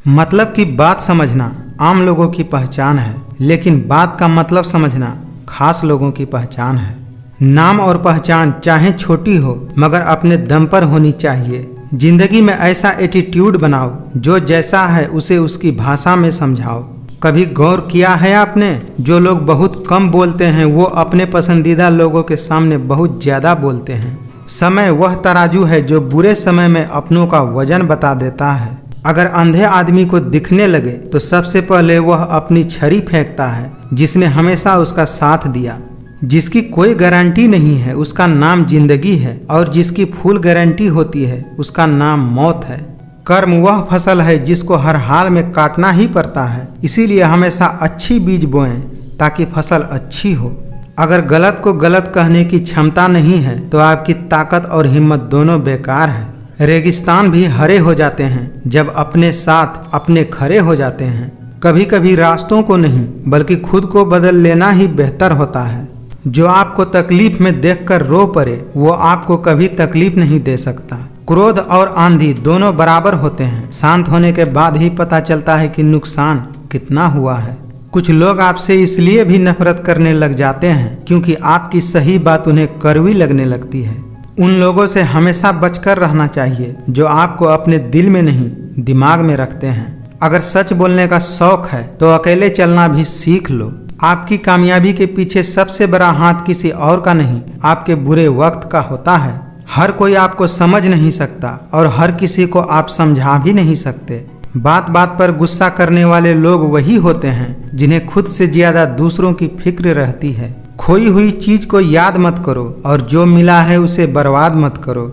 मतलब की बात समझना आम लोगों की पहचान है, लेकिन बात का मतलब समझना खास लोगों की पहचान है। नाम और पहचान चाहे छोटी हो मगर अपने दम पर होनी चाहिए। जिंदगी में ऐसा एटीट्यूड बनाओ जो जैसा है उसे उसकी भाषा में समझाओ। कभी गौर किया है आपने, जो लोग बहुत कम बोलते हैं वो अपने पसंदीदा लोगों के सामने बहुत ज़्यादा बोलते हैं। समय वह तराजू है जो बुरे समय में अपनों का वजन बता देता है। अगर अंधे आदमी को दिखने लगे तो सबसे पहले वह अपनी छड़ी फेंकता है जिसने हमेशा उसका साथ दिया। जिसकी कोई गारंटी नहीं है उसका नाम जिंदगी है, और जिसकी फुल गारंटी होती है उसका नाम मौत है। कर्म वह फसल है जिसको हर हाल में काटना ही पड़ता है, इसीलिए हमेशा अच्छी बीज बोएं ताकि फसल अच्छी हो। अगर गलत को गलत कहने की क्षमता नहीं है तो आपकी ताकत और हिम्मत दोनों बेकार है। रेगिस्तान भी हरे हो जाते हैं जब अपने साथ अपने खड़े हो जाते हैं। कभी कभी रास्तों को नहीं बल्कि खुद को बदल लेना ही बेहतर होता है। जो आपको तकलीफ में देखकर रो पड़े वो आपको कभी तकलीफ नहीं दे सकता। क्रोध और आंधी दोनों बराबर होते हैं, शांत होने के बाद ही पता चलता है कि नुकसान कितना हुआ है। कुछ लोग आपसे इसलिए भी नफरत करने लग जाते हैं क्योंकि आपकी सही बात उन्हें कड़वी लगने लगती है। उन लोगों से हमेशा बचकर रहना चाहिए जो आपको अपने दिल में नहीं दिमाग में रखते हैं। अगर सच बोलने का शौक है तो अकेले चलना भी सीख लो। आपकी कामयाबी के पीछे सबसे बड़ा हाथ किसी और का नहीं आपके बुरे वक्त का होता है। हर कोई आपको समझ नहीं सकता और हर किसी को आप समझा भी नहीं सकते। बात बात पर गुस्सा करने वाले लोग वही होते हैं जिन्हें खुद से ज्यादा दूसरों की फिक्र रहती है। खोई हुई चीज को याद मत करो और जो मिला है उसे बर्बाद मत करो।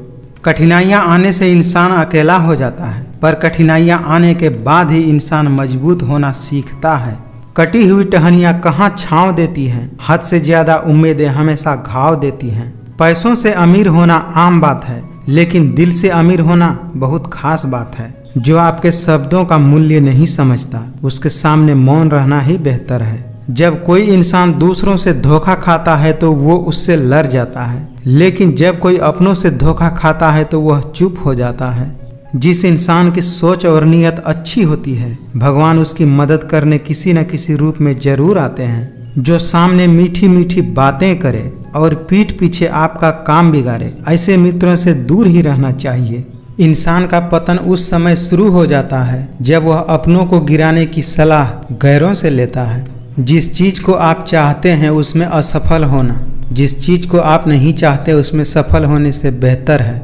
कठिनाइयां आने से इंसान अकेला हो जाता है, पर कठिनाइयां आने के बाद ही इंसान मजबूत होना सीखता है। कटी हुई टहनियां कहाँ छांव देती हैं, हद से ज्यादा उम्मीदें हमेशा घाव देती हैं। पैसों से अमीर होना आम बात है, लेकिन दिल से अमीर होना बहुत खास बात है। जो आपके शब्दों का मूल्य नहीं समझता उसके सामने मौन रहना ही बेहतर है। जब कोई इंसान दूसरों से धोखा खाता है तो वो उससे लड़ जाता है, लेकिन जब कोई अपनों से धोखा खाता है तो वह चुप हो जाता है। जिस इंसान की सोच और नीयत अच्छी होती है भगवान उसकी मदद करने किसी न किसी रूप में जरूर आते हैं। जो सामने मीठी मीठी बातें करे और पीठ पीछे आपका काम बिगाड़े, ऐसे मित्रों से दूर ही रहना चाहिए। इंसान का पतन उस समय शुरू हो जाता है जब वह अपनों को गिराने की सलाह गैरों से लेता है। जिस चीज को आप चाहते हैं उसमें असफल होना जिस चीज को आप नहीं चाहते उसमें सफल होने से बेहतर है।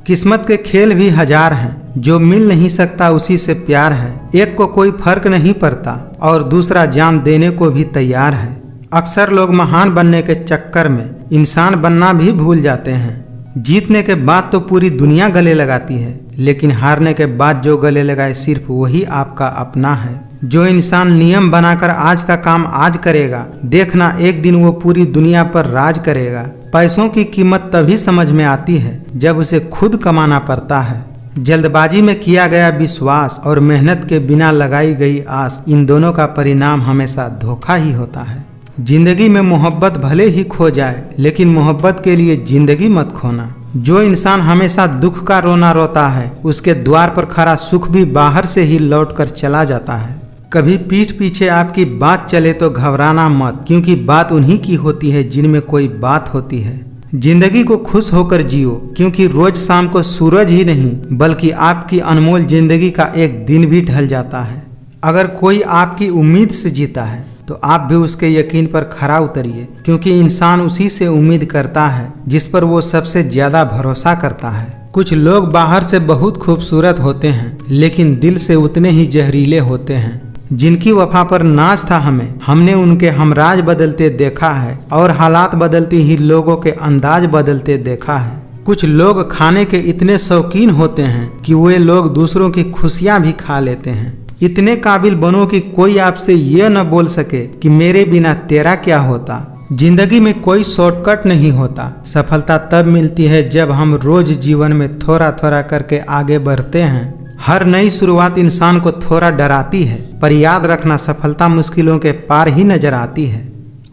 किस्मत के खेल भी हजार हैं, जो मिल नहीं सकता उसी से प्यार है। एक को कोई फर्क नहीं पड़ता और दूसरा जान देने को भी तैयार है। अक्सर लोग महान बनने के चक्कर में इंसान बनना भी भूल जाते हैं। जीतने के बाद तो पूरी दुनिया गले लगाती है, लेकिन हारने के बाद जो गले लगाए सिर्फ वही आपका अपना है। जो इंसान नियम बनाकर आज का काम आज करेगा, देखना एक दिन वो पूरी दुनिया पर राज करेगा। पैसों की कीमत तभी समझ में आती है जब उसे खुद कमाना पड़ता है। जल्दबाजी में किया गया विश्वास और मेहनत के बिना लगाई गई आस, इन दोनों का परिणाम हमेशा धोखा ही होता है। जिंदगी में मोहब्बत भले ही खो जाए, लेकिन मोहब्बत के लिए जिंदगी मत खोना। जो इंसान हमेशा दुख का रोना रोता है उसके द्वार पर खड़ा सुख भी बाहर से ही लौट कर चला जाता है। कभी पीठ पीछे आपकी बात चले तो घबराना मत, क्योंकि बात उन्हीं की होती है जिनमें कोई बात होती है। जिंदगी को खुश होकर जियो, क्योंकि रोज शाम को सूरज ही नहीं बल्कि आपकी अनमोल जिंदगी का एक दिन भी ढल जाता है। अगर कोई आपकी उम्मीद से जीता है तो आप भी उसके यकीन पर खरा उतरिए, क्योंकि इंसान उसी से उम्मीद करता है जिस पर वो सबसे ज्यादा भरोसा करता है। कुछ लोग बाहर से बहुत खूबसूरत होते हैं लेकिन दिल से उतने ही जहरीले होते हैं। जिनकी वफा पर नाज था हमने उनके हमराज बदलते देखा है और हालात बदलती ही लोगों के अंदाज बदलते देखा है। कुछ लोग खाने के इतने शौकीन होते हैं कि वे लोग दूसरों की खुशियां भी खा लेते हैं। इतने काबिल बनो कि कोई आपसे ये न बोल सके कि मेरे बिना तेरा क्या होता। जिंदगी में कोई शॉर्टकट नहीं होता। सफलता तब मिलती है जब हम रोज जीवन में थोड़ा थोड़ा करके आगे बढ़ते हैं। हर नई शुरुआत इंसान को थोड़ा डराती है, पर याद रखना सफलता मुश्किलों के पार ही नजर आती है।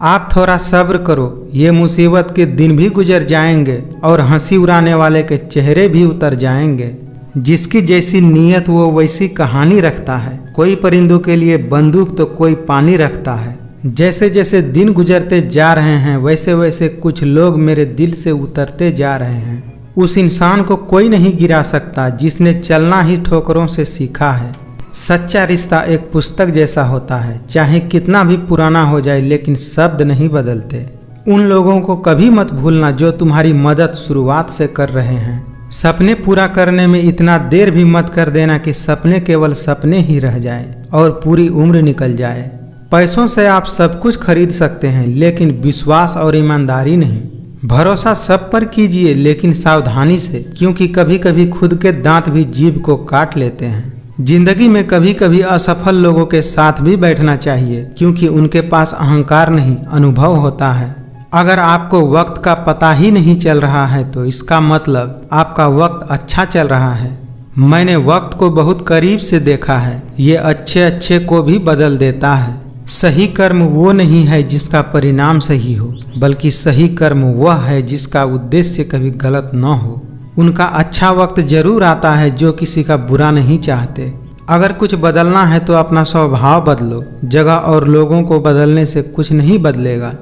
आप थोड़ा सब्र करो, ये मुसीबत के दिन भी गुजर जाएंगे और हंसी उड़ाने वाले के चेहरे भी उतर जाएंगे। जिसकी जैसी नीयत वो वैसी कहानी रखता है। कोई परिंदों के लिए बंदूक तो कोई पानी रखता है। जैसे जैसे दिन गुजरते जा रहे हैं वैसे वैसे कुछ लोग मेरे दिल से उतरते जा रहे हैं। उस इंसान को कोई नहीं गिरा सकता जिसने चलना ही ठोकरों से सीखा है। सच्चा रिश्ता एक पुस्तक जैसा होता है, चाहे कितना भी पुराना हो जाए लेकिन शब्द नहीं बदलते। उन लोगों को कभी मत भूलना जो तुम्हारी मदद शुरुआत से कर रहे हैं। सपने पूरा करने में इतना देर भी मत कर देना कि सपने केवल सपने ही रह जाए और पूरी उम्र निकल जाए। पैसों से आप सब कुछ खरीद सकते हैं लेकिन विश्वास और ईमानदारी नहीं। भरोसा सब पर कीजिए लेकिन सावधानी से, क्योंकि कभी कभी खुद के दांत भी जीभ को काट लेते हैं। जिंदगी में कभी कभी असफल लोगों के साथ भी बैठना चाहिए, क्योंकि उनके पास अहंकार नहीं अनुभव होता है। अगर आपको वक्त का पता ही नहीं चल रहा है तो इसका मतलब आपका वक्त अच्छा चल रहा है। मैंने वक्त को बहुत करीब से देखा है, ये अच्छे अच्छे को भी बदल देता है। सही कर्म वो नहीं है जिसका परिणाम सही हो, बल्कि सही कर्म वह है जिसका उद्देश्य कभी गलत न हो। उनका अच्छा वक्त जरूर आता है जो किसी का बुरा नहीं चाहते। अगर कुछ बदलना है तो अपना स्वभाव बदलो, जगह और लोगों को बदलने से कुछ नहीं बदलेगा।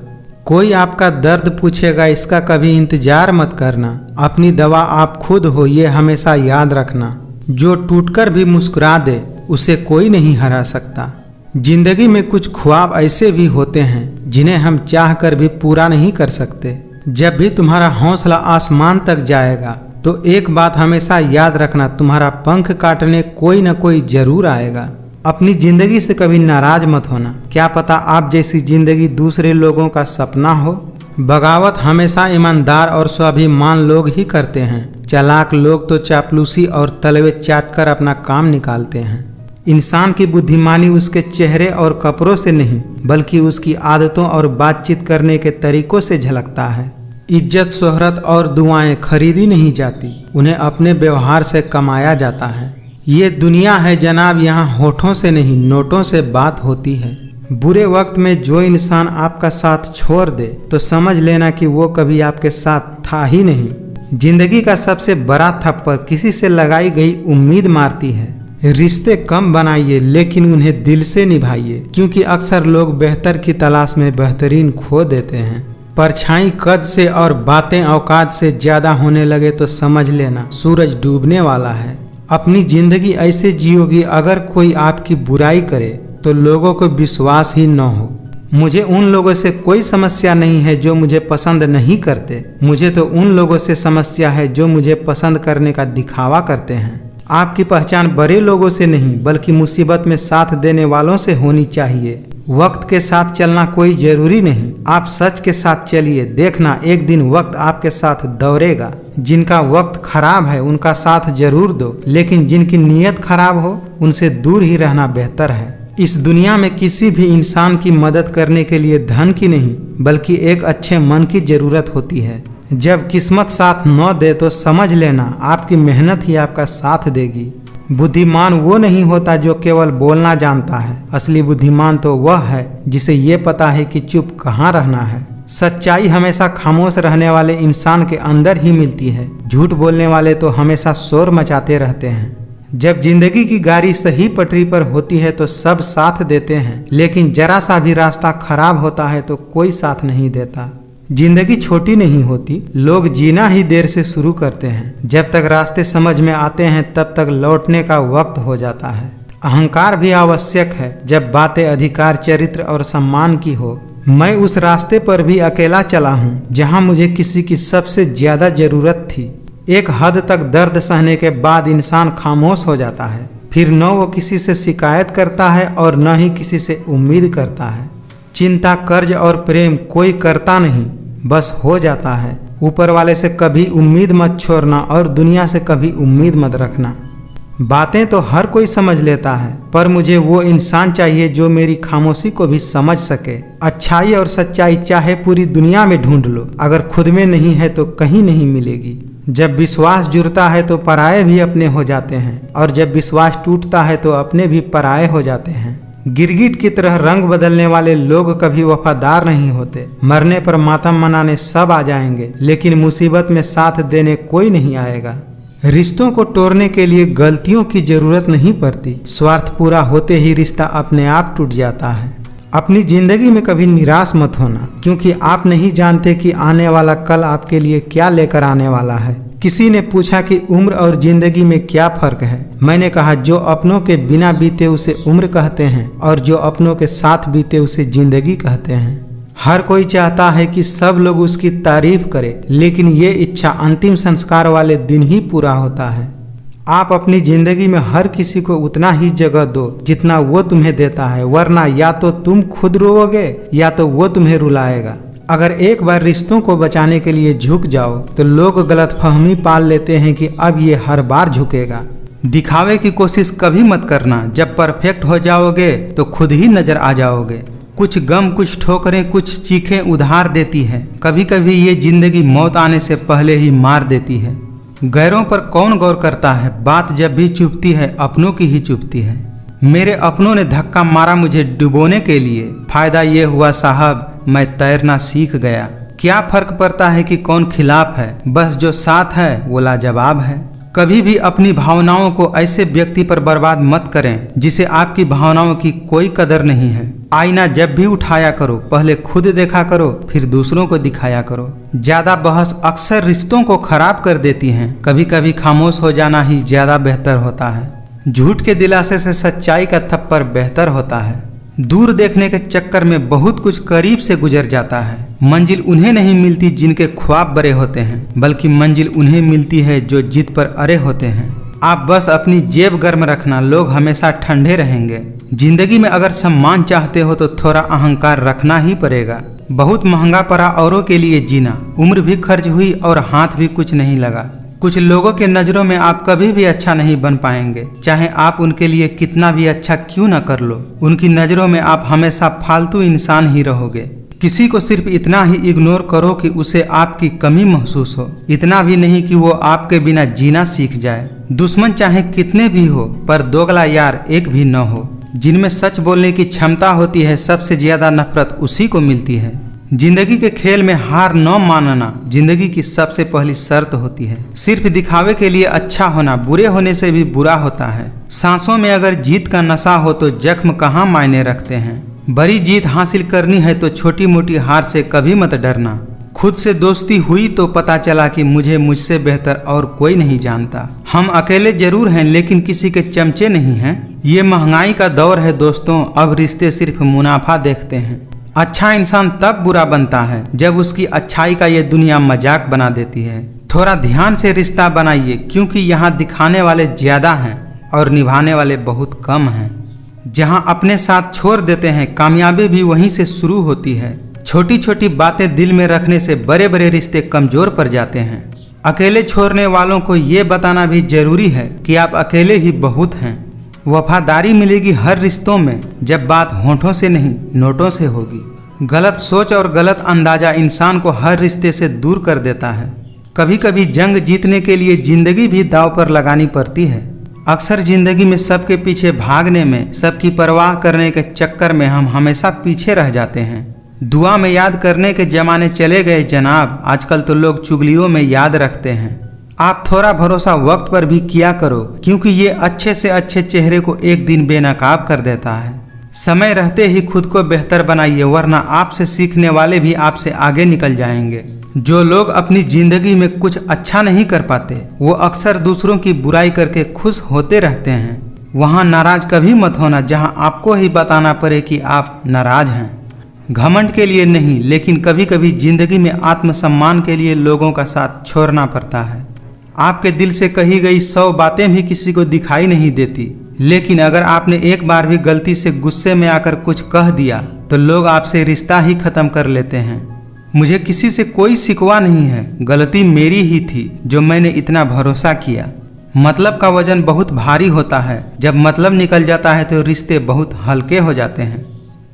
कोई आपका दर्द पूछेगा, इसका कभी इंतजार मत करना। अपनी दवा आप खुद हो, ये हमेशा याद रखना। जो टूटकर भी मुस्कुरा दे उसे कोई नहीं हरा सकता। जिंदगी में कुछ ख्वाब ऐसे भी होते हैं जिन्हें हम चाह कर भी पूरा नहीं कर सकते। जब भी तुम्हारा हौसला आसमान तक जाएगा तो एक बात हमेशा याद रखना, तुम्हारा पंख काटने कोई न कोई जरूर आएगा। अपनी जिंदगी से कभी नाराज मत होना, क्या पता आप जैसी जिंदगी दूसरे लोगों का सपना हो। बगावत हमेशा ईमानदार और स्वाभिमान लोग ही करते हैं। चालाक लोग तो चापलूसी और तलवे चाट कर अपना काम निकालते हैं। इंसान की बुद्धिमानी उसके चेहरे और कपड़ों से नहीं बल्कि उसकी आदतों और बातचीत करने के तरीकों से झलकता है। इज्जत शोहरत और दुआएं खरीदी नहीं जाती, उन्हें अपने व्यवहार से कमाया जाता है। ये दुनिया है जनाब, यहाँ होठों से नहीं नोटों से बात होती है। बुरे वक्त में जो इंसान आपका साथ छोड़ दे तो समझ लेना कि वो कभी आपके साथ था ही नहीं। जिंदगी का सबसे बड़ा थप्पड़ किसी से लगाई गई उम्मीद मारती है। रिश्ते कम बनाइए लेकिन उन्हें दिल से निभाइए, क्योंकि अक्सर लोग बेहतर की तलाश में बेहतरीन खो देते हैं। परछाई कद से और बातें औकात से ज्यादा होने लगे तो समझ लेना सूरज डूबने वाला है। अपनी जिंदगी ऐसे जियोगी, अगर कोई आपकी बुराई करे तो लोगों को विश्वास ही न हो। मुझे उन लोगों से कोई समस्या नहीं है जो मुझे पसंद नहीं करते, मुझे तो उन लोगों से समस्या है जो मुझे पसंद करने का दिखावा करते हैं। आपकी पहचान बड़े लोगों से नहीं बल्कि मुसीबत में साथ देने वालों से होनी चाहिए। वक्त के साथ चलना कोई जरूरी नहीं, आप सच के साथ चलिए, देखना एक दिन वक्त आपके साथ दौड़ेगा। जिनका वक्त खराब है उनका साथ जरूर दो, लेकिन जिनकी नीयत खराब हो उनसे दूर ही रहना बेहतर है। इस दुनिया में किसी भी इंसान की मदद करने के लिए धन की नहीं बल्कि एक अच्छे मन की जरूरत होती है। जब किस्मत साथ न दे तो समझ लेना आपकी मेहनत ही आपका साथ देगी। बुद्धिमान वो नहीं होता जो केवल बोलना जानता है, असली बुद्धिमान तो वह है जिसे ये पता है कि चुप कहाँ रहना है। सच्चाई हमेशा खामोश रहने वाले इंसान के अंदर ही मिलती है, झूठ बोलने वाले तो हमेशा शोर मचाते रहते हैं। जब जिंदगी की गाड़ी सही पटरी पर होती है तो सब साथ देते हैं, लेकिन जरा सा भी रास्ता खराब होता है तो कोई साथ नहीं देता। जिंदगी छोटी नहीं होती, लोग जीना ही देर से शुरू करते हैं। जब तक रास्ते समझ में आते हैं तब तक लौटने का वक्त हो जाता है। अहंकार भी आवश्यक है जब बातें अधिकार, चरित्र और सम्मान की हो। मैं उस रास्ते पर भी अकेला चला हूँ जहाँ मुझे किसी की सबसे ज्यादा जरूरत थी। एक हद तक दर्द सहने के बाद इंसान खामोश हो जाता है, फिर न वो किसी से शिकायत करता है और न ही किसी से उम्मीद करता है। चिंता, कर्ज और प्रेम कोई करता नहीं, बस हो जाता है। ऊपर वाले से कभी उम्मीद मत छोड़ना और दुनिया से कभी उम्मीद मत रखना। बातें तो हर कोई समझ लेता है, पर मुझे वो इंसान चाहिए जो मेरी खामोशी को भी समझ सके। अच्छाई और सच्चाई चाहे पूरी दुनिया में ढूंढ लो, अगर खुद में नहीं है तो कहीं नहीं मिलेगी। जब विश्वास जुड़ता है तो पराये भी अपने हो जाते हैं, और जब विश्वास टूटता है तो अपने भी पराये हो जाते हैं। गिरगिट की तरह रंग बदलने वाले लोग कभी वफादार नहीं होते। मरने पर मातम मनाने सब आ जाएंगे, लेकिन मुसीबत में साथ देने कोई नहीं आएगा। रिश्तों को तोड़ने के लिए गलतियों की जरूरत नहीं पड़ती, स्वार्थ पूरा होते ही रिश्ता अपने आप टूट जाता है। अपनी जिंदगी में कभी निराश मत होना, क्योंकि आप नहीं जानते कि आने वाला कल आपके लिए क्या लेकर आने वाला है। किसी ने पूछा कि उम्र और जिंदगी में क्या फर्क है। मैंने कहा, जो अपनों के बिना बीते उसे उम्र कहते हैं और जो अपनों के साथ बीते उसे जिंदगी कहते हैं। हर कोई चाहता है कि सब लोग उसकी तारीफ करें, लेकिन ये इच्छा अंतिम संस्कार वाले दिन ही पूरा होता है। आप अपनी जिंदगी में हर किसी को उतना ही जगह दो जितना वो तुम्हें देता है, वरना या तो तुम खुद रोओगे या तो वो तुम्हें रुलाएगा। अगर एक बार रिश्तों को बचाने के लिए झुक जाओ तो लोग गलतफहमी पाल लेते हैं कि अब ये हर बार झुकेगा। दिखावे की कोशिश कभी मत करना, जब परफेक्ट हो जाओगे तो खुद ही नजर आ जाओगे। कुछ गम, कुछ ठोकरें, कुछ चीखें उधार देती है। कभी कभी ये जिंदगी मौत आने से पहले ही मार देती है। गैरों पर कौन गौर करता है, बात जब भी चुभती है अपनों की ही चुभती है। मेरे अपनों ने धक्का मारा मुझे डुबोने के लिए, फायदा ये हुआ साहब मैं तैरना सीख गया। क्या फर्क पड़ता है कि कौन खिलाफ है, बस जो साथ है वो लाजवाब है। कभी भी अपनी भावनाओं को ऐसे व्यक्ति पर बर्बाद मत करें जिसे आपकी भावनाओं की कोई कदर नहीं है। आईना जब भी उठाया करो, पहले खुद देखा करो, फिर दूसरों को दिखाया करो। ज्यादा बहस अक्सर रिश्तों को खराब कर देती हैं। कभी कभी खामोश हो जाना ही ज्यादा बेहतर होता है। झूठ के दिलासे से सच्चाई का थप्पड़ बेहतर होता है। दूर देखने के चक्कर में बहुत कुछ करीब से गुजर जाता है। मंजिल उन्हें नहीं मिलती जिनके ख्वाब बड़े होते हैं, बल्कि मंजिल उन्हें मिलती है जो जिद पर अड़े होते हैं। आप बस अपनी जेब गर्म रखना, लोग हमेशा ठंडे रहेंगे। जिंदगी में अगर सम्मान चाहते हो तो थोड़ा अहंकार रखना ही पड़ेगा। बहुत महंगा पड़ा औरों के लिए जीना, उम्र भी खर्च हुई और हाथ भी कुछ नहीं लगा। कुछ लोगों के नज़रों में आप कभी भी अच्छा नहीं बन पाएंगे, चाहे आप उनके लिए कितना भी अच्छा क्यों न कर लो। उनकी नज़रों में आप हमेशा फालतू इंसान ही रहोगे। किसी को सिर्फ इतना ही इग्नोर करो कि उसे आपकी कमी महसूस हो, इतना भी नहीं कि वो आपके बिना जीना सीख जाए। दुश्मन चाहे कितने भी हो, पर दोगला यार एक भी न हो। जिनमें सच बोलने की क्षमता होती है, सबसे ज्यादा नफरत उसी को मिलती है। जिंदगी के खेल में हार न मानना जिंदगी की सबसे पहली शर्त होती है। सिर्फ दिखावे के लिए अच्छा होना बुरे होने से भी बुरा होता है। सांसों में अगर जीत का नशा हो तो जख्म कहाँ मायने रखते हैं। बड़ी जीत हासिल करनी है तो छोटी मोटी हार से कभी मत डरना। खुद से दोस्ती हुई तो पता चला कि मुझे मुझसे बेहतर और कोई नहीं जानता। हम अकेले जरूर हैं लेकिन किसी के चमचे नहीं हैं। ये महंगाई का दौर है दोस्तों, अब रिश्ते सिर्फ मुनाफा देखते हैं। अच्छा इंसान तब बुरा बनता है जब उसकी अच्छाई का ये दुनिया मजाक बना देती है। थोड़ा ध्यान से रिश्ता बनाइए, क्योंकि यहाँ दिखाने वाले ज्यादा हैं और निभाने वाले बहुत कम हैं। जहाँ अपने साथ छोड़ देते हैं, कामयाबी भी वहीं से शुरू होती है। छोटी छोटी बातें दिल में रखने से बड़े बड़े रिश्ते कमजोर पड़ जाते हैं। अकेले छोड़ने वालों को ये बताना भी जरूरी है कि आप अकेले ही बहुत हैं। वफादारी मिलेगी हर रिश्तों में, जब बात होठों से नहीं नोटों से होगी। गलत सोच और गलत अंदाजा इंसान को हर रिश्ते से दूर कर देता है। कभी कभी जंग जीतने के लिए जिंदगी भी दांव पर लगानी पड़ती है। अक्सर जिंदगी में सबके पीछे भागने में, सबकी परवाह करने के चक्कर में हम हमेशा पीछे रह जाते हैं। दुआ में याद करने के जमाने चले गए जनाब, आजकल तो लोग चुगलियों में याद रखते हैं। आप थोड़ा भरोसा वक्त पर भी किया करो, क्योंकि ये अच्छे से अच्छे चेहरे को एक दिन बेनकाब कर देता है। समय रहते ही खुद को बेहतर बनाइए, वरना आपसे सीखने वाले भी आपसे आगे निकल जाएंगे। जो लोग अपनी जिंदगी में कुछ अच्छा नहीं कर पाते, वो अक्सर दूसरों की बुराई करके खुश होते रहते हैं। वहाँ नाराज कभी मत होना जहाँ आपको ही बताना पड़े कि आप नाराज हैं। घमंड के लिए नहीं, लेकिन कभी कभी जिंदगी में आत्मसम्मान के लिए लोगों का साथ छोड़ना पड़ता है। आपके दिल से कही गई 100 बातें भी किसी को दिखाई नहीं देती, लेकिन अगर आपने एक बार भी गलती से गुस्से में आकर कुछ कह दिया तो लोग आपसे रिश्ता ही खत्म कर लेते हैं। मुझे किसी से कोई शिकवा नहीं है, गलती मेरी ही थी जो मैंने इतना भरोसा किया। मतलब का वजन बहुत भारी होता है, जब मतलब निकल जाता है तो रिश्ते बहुत हल्के हो जाते हैं।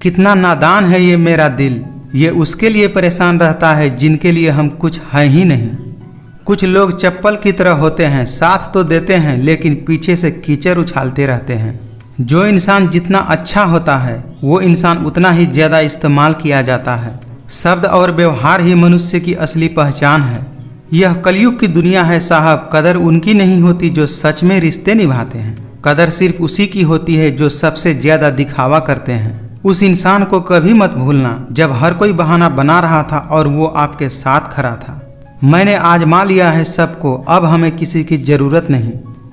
कितना नादान है ये मेरा दिल, ये उसके लिए परेशान रहता है जिनके लिए हम कुछ है ही नहीं। कुछ लोग चप्पल की तरह होते हैं, साथ तो देते हैं लेकिन पीछे से कीचड़ उछालते रहते हैं। जो इंसान जितना अच्छा होता है वो इंसान उतना ही ज़्यादा इस्तेमाल किया जाता है। शब्द और व्यवहार ही मनुष्य की असली पहचान है। यह कलयुग की दुनिया है साहब, कदर उनकी नहीं होती जो सच में रिश्ते निभाते हैं। कदर सिर्फ उसी की होती है जो सबसे ज्यादा दिखावा करते हैं। उस इंसान को कभी मत भूलना जब हर कोई बहाना बना रहा था और वो आपके साथ खड़ा था। मैंने आजमा लिया है सबको, अब हमें किसी की जरूरत नहीं।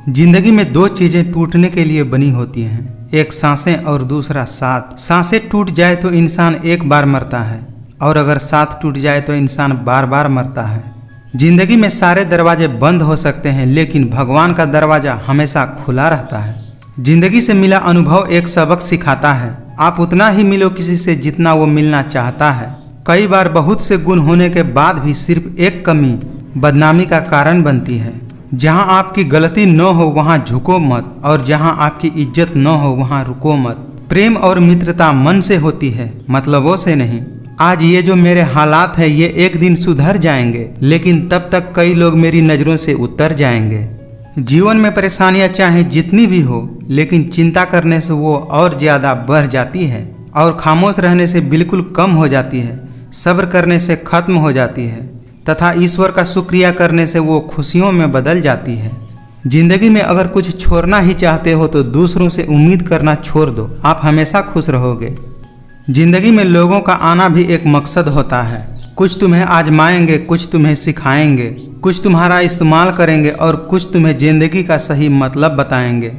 जिंदगी में दो चीजें टूटने के लिए बनी होती हैं, एक सांसें और दूसरा साथ। सांसें टूट जाए तो इंसान एक बार मरता है और अगर साथ टूट जाए तो इंसान बार बार मरता है। जिंदगी में सारे दरवाजे बंद हो सकते हैं लेकिन भगवान का दरवाजा हमेशा खुला रहता है। जिंदगी से मिला अनुभव एक सबक सिखाता है, आप उतना ही मिलो किसी से जितना वो मिलना चाहता है। कई बार बहुत से गुण होने के बाद भी सिर्फ एक कमी बदनामी का कारण बनती है। जहां आपकी गलती न हो वहां झुको मत और जहां आपकी इज्जत न हो वहां रुको मत। प्रेम और मित्रता मन से होती है, मतलबों से नहीं। आज ये जो मेरे हालात है ये एक दिन सुधर जाएंगे, लेकिन तब तक कई लोग मेरी नज़रों से उतर जाएंगे। जीवन में परेशानियां चाहे जितनी भी हो, लेकिन चिंता करने से वो और ज़्यादा बढ़ जाती है और खामोश रहने से बिल्कुल कम हो जाती है। सब्र करने से खत्म हो जाती है तथा ईश्वर का शुक्रिया करने से वो खुशियों में बदल जाती है। जिंदगी में अगर कुछ छोड़ना ही चाहते हो तो दूसरों से उम्मीद करना छोड़ दो, आप हमेशा खुश रहोगे। जिंदगी में लोगों का आना भी एक मकसद होता है, कुछ तुम्हें आजमाएंगे, कुछ तुम्हें सिखाएंगे, कुछ तुम्हारा इस्तेमाल करेंगे और कुछ तुम्हें जिंदगी का सही मतलब बताएंगे।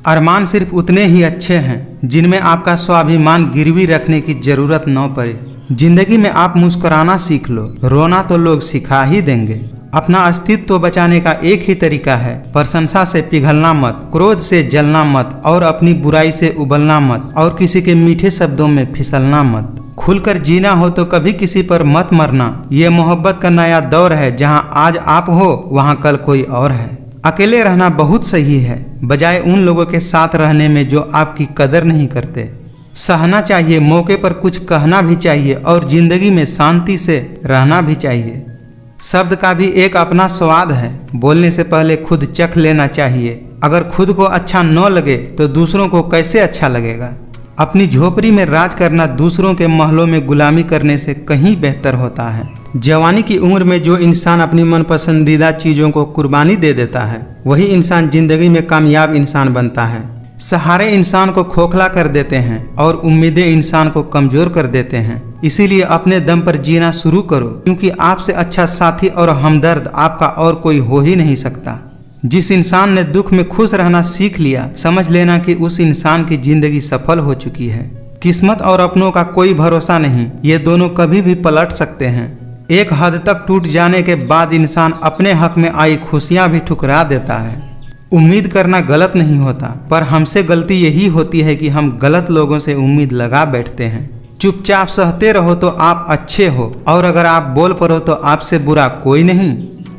अरमान सिर्फ उतने ही अच्छे हैं जिनमें आपका स्वाभिमान गिरवी रखने की जरूरत न पड़े। जिंदगी में आप मुस्कुराना सीख लो, रोना तो लोग सिखा ही देंगे। अपना अस्तित्व बचाने का एक ही तरीका है, प्रशंसा से पिघलना मत, क्रोध से जलना मत और अपनी बुराई से उबलना मत और किसी के मीठे शब्दों में फिसलना मत। खुलकर जीना हो तो कभी किसी पर मत मरना। ये मोहब्बत का नया दौर है, जहां आज आप हो वहां कल कोई और है। अकेले रहना बहुत सही है, बजाय उन लोगों के साथ रहने में जो आपकी कदर नहीं करते। सहना चाहिए, मौके पर कुछ कहना भी चाहिए और जिंदगी में शांति से रहना भी चाहिए। शब्द का भी एक अपना स्वाद है, बोलने से पहले खुद चख लेना चाहिए। अगर खुद को अच्छा न लगे तो दूसरों को कैसे अच्छा लगेगा। अपनी झोपड़ी में राज करना दूसरों के महलों में गुलामी करने से कहीं बेहतर होता है। जवानी की उम्र में जो इंसान अपनी मन पसंदीदा चीज़ों को कुर्बानी दे देता है वही इंसान जिंदगी में कामयाब इंसान बनता है। सहारे इंसान को खोखला कर देते हैं और उम्मीदें इंसान को कमजोर कर देते हैं। इसीलिए अपने दम पर जीना शुरू करो, क्योंकि आपसे अच्छा साथी और हमदर्द आपका और कोई हो ही नहीं सकता। जिस इंसान ने दुख में खुश रहना सीख लिया, समझ लेना कि उस इंसान की जिंदगी सफल हो चुकी है। किस्मत और अपनों का कोई भरोसा नहीं, ये दोनों कभी भी पलट सकते हैं। एक हद तक टूट जाने के बाद इंसान अपने हक में आई खुशियां भी ठुकरा देता है। उम्मीद करना गलत नहीं होता, पर हमसे गलती यही होती है कि हम गलत लोगों से उम्मीद लगा बैठते हैं। चुपचाप सहते रहो तो आप अच्छे हो और अगर आप बोल पड़ो तो आपसे बुरा कोई नहीं।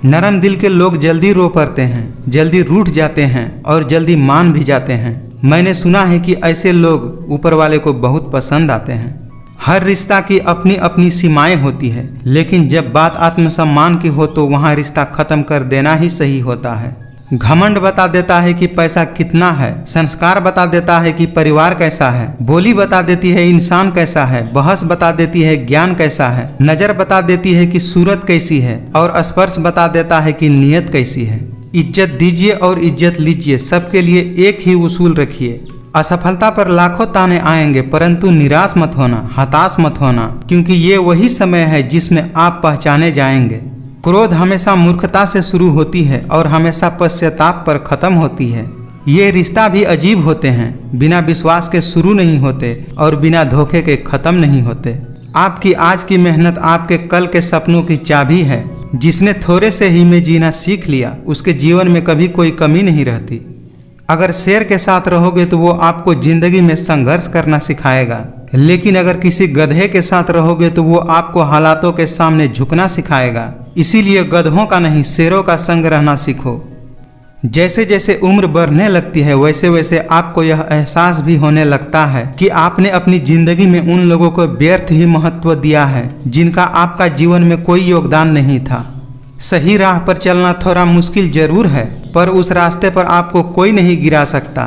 नरम दिल के लोग जल्दी रो पड़ते हैं, जल्दी रूठ जाते हैं और जल्दी मान भी जाते हैं। मैंने सुना है कि ऐसे लोग ऊपर वाले को बहुत पसंद आते हैं। हर रिश्ता की अपनी अपनी सीमाएं होती है, लेकिन जब बात आत्मसम्मान की हो तो वहाँ रिश्ता खत्म कर देना ही सही होता है। घमंड बता देता है कि पैसा कितना है, संस्कार बता देता है कि परिवार कैसा है, बोली बता देती है इंसान कैसा है, बहस बता देती है ज्ञान कैसा है, नजर बता देती है कि सूरत कैसी है और स्पर्श बता देता है कि नियत कैसी है। इज्जत दीजिए और इज्जत लीजिए, सबके लिए एक ही उसूल रखिए। असफलता पर लाखों ताने आएंगे, परंतु निराश मत होना, हताश मत होना, क्योंकि ये वही समय है जिसमें आप पहचाने जाएंगे। क्रोध हमेशा मूर्खता से शुरू होती है और हमेशा पश्चाताप पर खत्म होती है। ये रिश्ता भी अजीब होते हैं, बिना विश्वास के शुरू नहीं होते और बिना धोखे के खत्म नहीं होते। आपकी आज की मेहनत आपके कल के सपनों की चाबी है। जिसने थोड़े से ही में जीना सीख लिया उसके जीवन में कभी कोई कमी नहीं रहती। अगर शेर के साथ रहोगे तो वो आपको जिंदगी में संघर्ष करना सिखाएगा, लेकिन अगर किसी गधे के साथ रहोगे तो वो आपको हालातों के सामने झुकना सिखाएगा। इसीलिए गधों का नहीं शेरों का संग रहना सीखो। जैसे जैसे उम्र बढ़ने लगती है वैसे वैसे आपको यह एहसास भी होने लगता है कि आपने अपनी जिंदगी में उन लोगों को व्यर्थ ही महत्व दिया है जिनका आपका जीवन में कोई योगदान नहीं था। सही राह पर चलना थोड़ा मुश्किल जरूर है, पर उस रास्ते पर आपको कोई नहीं गिरा सकता।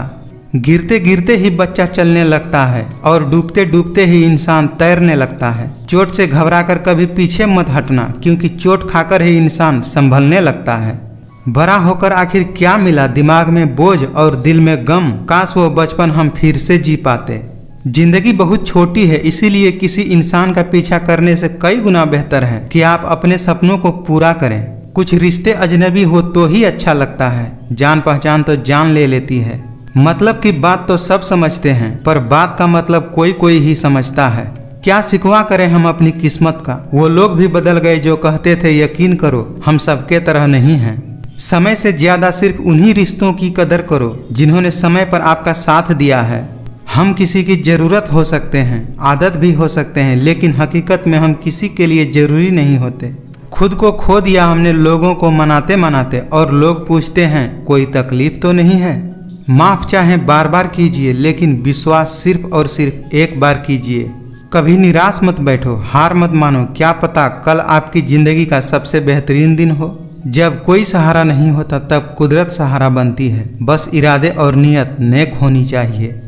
गिरते गिरते ही बच्चा चलने लगता है और डूबते डूबते ही इंसान तैरने लगता है। चोट से घबराकर कभी पीछे मत हटना, क्योंकि चोट खाकर ही इंसान संभलने लगता है। बड़ा होकर आखिर क्या मिला, दिमाग में बोझ और दिल में गम। काश वो बचपन हम फिर से जी पाते। जिंदगी बहुत छोटी है, इसीलिए किसी इंसान का पीछा करने से कई गुना बेहतर है कि आप अपने सपनों को पूरा करें। कुछ रिश्ते अजनबी हो तो ही अच्छा लगता है, जान पहचान तो जान ले लेती है। मतलब की बात तो सब समझते हैं, पर बात का मतलब कोई कोई ही समझता है। क्या सिकवा करें हम अपनी किस्मत का, वो लोग भी बदल गए जो कहते थे यकीन करो हम सबके तरह नहीं हैं। समय से ज्यादा सिर्फ उन्हीं रिश्तों की कदर करो जिन्होंने समय पर आपका साथ दिया है। हम किसी की जरूरत हो सकते हैं, आदत भी हो सकते हैं, लेकिन हकीकत में हम किसी के लिए जरूरी नहीं होते। खुद को खो दिया हमने लोगों को मनाते मनाते, और लोग पूछते हैं कोई तकलीफ तो नहीं है। माफ चाहे बार बार कीजिए, लेकिन विश्वास सिर्फ और सिर्फ एक बार कीजिए। कभी निराश मत बैठो, हार मत मानो, क्या पता कल आपकी जिंदगी का सबसे बेहतरीन दिन हो। जब कोई सहारा नहीं होता तब कुदरत सहारा बनती है। बस इरादे और नियत नेक होनी चाहिए।